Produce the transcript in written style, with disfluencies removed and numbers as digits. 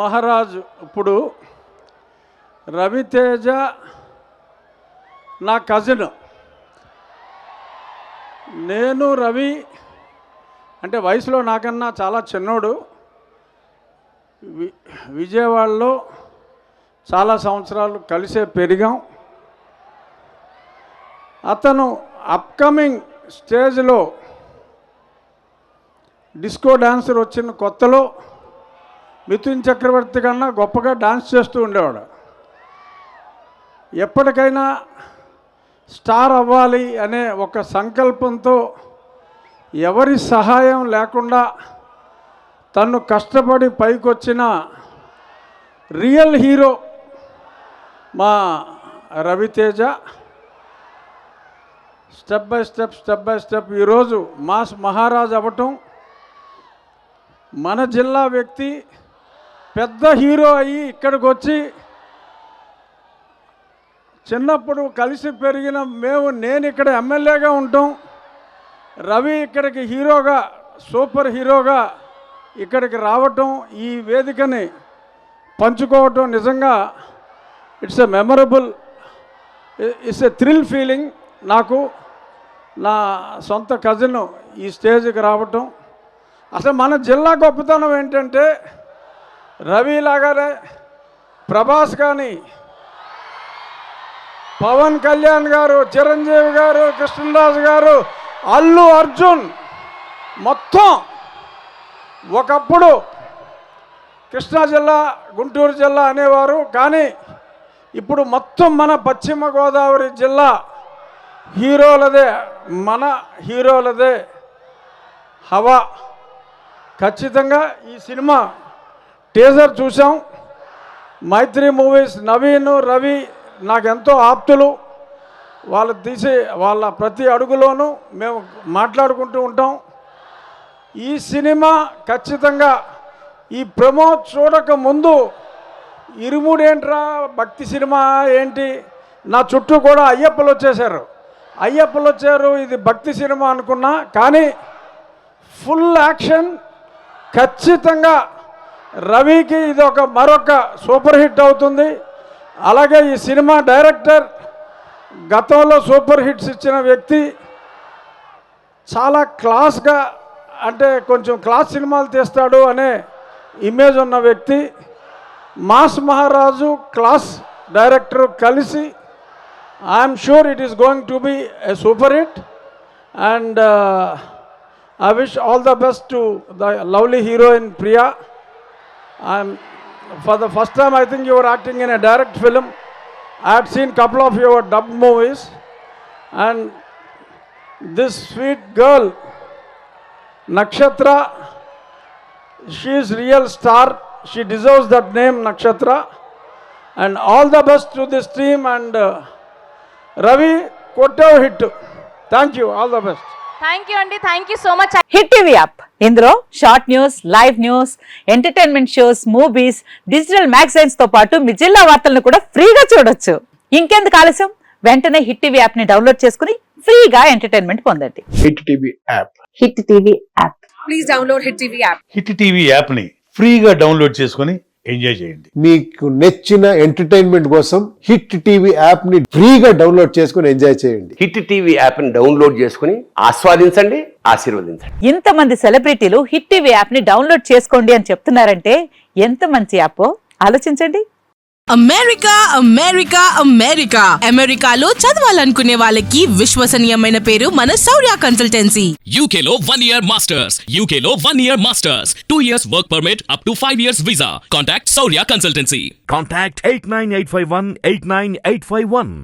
మహారాజ్ ఇప్పుడు రవితేజ నా కజిన్. నేను రవి అంటే వయసులో నాకన్నా చాలా చిన్నోడు. విజయవాడలో చాలా సంవత్సరాలు కలిసే పెరిగాం. అతను అప్కమింగ్ స్టేజ్లో డిస్కో డాన్సర్ వచ్చిన కొత్తలో మిథున్ చక్రవర్తి కన్నా గొప్పగా డాన్స్ చేస్తూ ఉండేవాడు. ఎప్పటికైనా స్టార్ అవ్వాలి అనే ఒక సంకల్పంతో ఎవరి సహాయం లేకుండా తను కష్టపడి పైకొచ్చిన రియల్ హీరో మా రవితేజ. స్టెప్ బై స్టెప్ ఈరోజు మాస్ మహారాజ్ అవ్వటం, మన జిల్లా వ్యక్తి పెద్ద హీరో అయ్యి ఇక్కడికి వచ్చి చిన్నప్పుడు కలిసి పెరిగిన నేను ఇక్కడ ఎమ్మెల్యేగా ఉంటాం, రవి ఇక్కడికి హీరోగా సూపర్ హీరోగా ఇక్కడికి రావటం, ఈ వేదికని పంచుకోవటం నిజంగా it's a memorable, it's a thrill feeling. నాకు నా సొంత కజిన్ ఈ స్టేజ్కి రావటం, అసలు మన జిల్లా గొప్పతనం ఏంటంటే రవి లాగానే ప్రభాస్ కానీ, పవన్ కళ్యాణ్ గారు, చిరంజీవి గారు, కృష్ణరాజు గారు, అల్లు అర్జున్ మొత్తం ఒకప్పుడు కృష్ణా జిల్లా గుంటూరు జిల్లా అనేవారు, కానీ ఇప్పుడు మొత్తం మన పశ్చిమ గోదావరి జిల్లా హీరోలదే, మన హీరోలదే హవా. ఖచ్చితంగా ఈ సినిమా టీజర్ చూసాం. మైత్రి మూవీస్ నవీన్ రవి నాకెంతో ఆప్తులు. వాళ్ళు తీసి వాళ్ళ ప్రతి అడుగులోనూ మేము మాట్లాడుకుంటూ ఉంటాం. ఈ సినిమా ఖచ్చితంగా ఈ ప్రమోట్ చూడక ముందు ఇరుముడేంట్రా భక్తి సినిమా ఏంటి, నా చుట్టూ కూడా అయ్యప్పలు వచ్చారు, ఇది భక్తి సినిమా అనుకున్నా. కానీ ఫుల్ యాక్షన్. ఖచ్చితంగా రవికి ఇది మరొక సూపర్ హిట్ అవుతుంది. అలాగే ఈ సినిమా డైరెక్టర్ గతంలో సూపర్ హిట్స్ ఇచ్చిన వ్యక్తి, చాలా క్లాస్గా అంటే కొంచెం క్లాస్ సినిమాలు తీస్తాడు అనే ఇమేజ్ ఉన్న వ్యక్తి. మాస్ మహారాజు క్లాస్ డైరెక్టర్ కలిసి I'm sure it is going to be a super hit. And I wish all the best to the lovely heroine Priya. For the first time I think you were acting in a direct film. I had seen couple of your dubbed movies, and this sweet girl Nakshatra, she is real star. She deserves that name, Nakshatra. And all the best to this team. And Ravi, kottav hit. Thank you, all the best. Thank you అండి, thank you so much. Hit TV app, ఇందులో short news, live news, entertainment shows, movies, digital magazines తో పాటు మీ జిల్లా వార్తలను కూడా ఫ్రీగా చూడొచ్చు. ఇంకెందుకు ఆలస్యం, వెంటనే హిట్ టీవీ యాప్ ని డౌన్లోడ్ చేసుకుని ఫ్రీగా ఎంటర్టైన్మెంట్ పొందండి. Hit TV app, hit TV app, please download hit TV app. Hit TV app ని ఫ్రీగా డౌన్లోడ్ చేసుకుని ఎంజాయ్ చేయండి. మీకు నచ్చిన ఎంటర్టైన్మెంట్ కోసం హిట్ టీవీ యాప్ ని ఫ్రీగా డౌన్లోడ్ చేసుకుని ఎంజాయ్ చేయండి. హిట్ టీవీ యాప్ ని డౌన్లోడ్ చేసుకుని ఆస్వాదించండి, ఆశీర్వదించండి. ఇంతమంది సెలబ్రిటీలు హిట్ టీవీ యాప్ ని డౌన్లోడ్ చేసుకోండి అని చెప్తున్నారంటే ఎంత మంచి యాప్ ఆలోచించండి. అమెరికా అమెరికాలో చదవాలనుకునే వాళ్ళకి విశ్వసనీయమైన పేరు మన శౌర్య కన్సల్టెన్సీ. UK లో 1 year masters, UK లో 1 year masters, 2 years work permit up to 5 years visa. Contact Saurya Consultancy. Contact 89851 89851.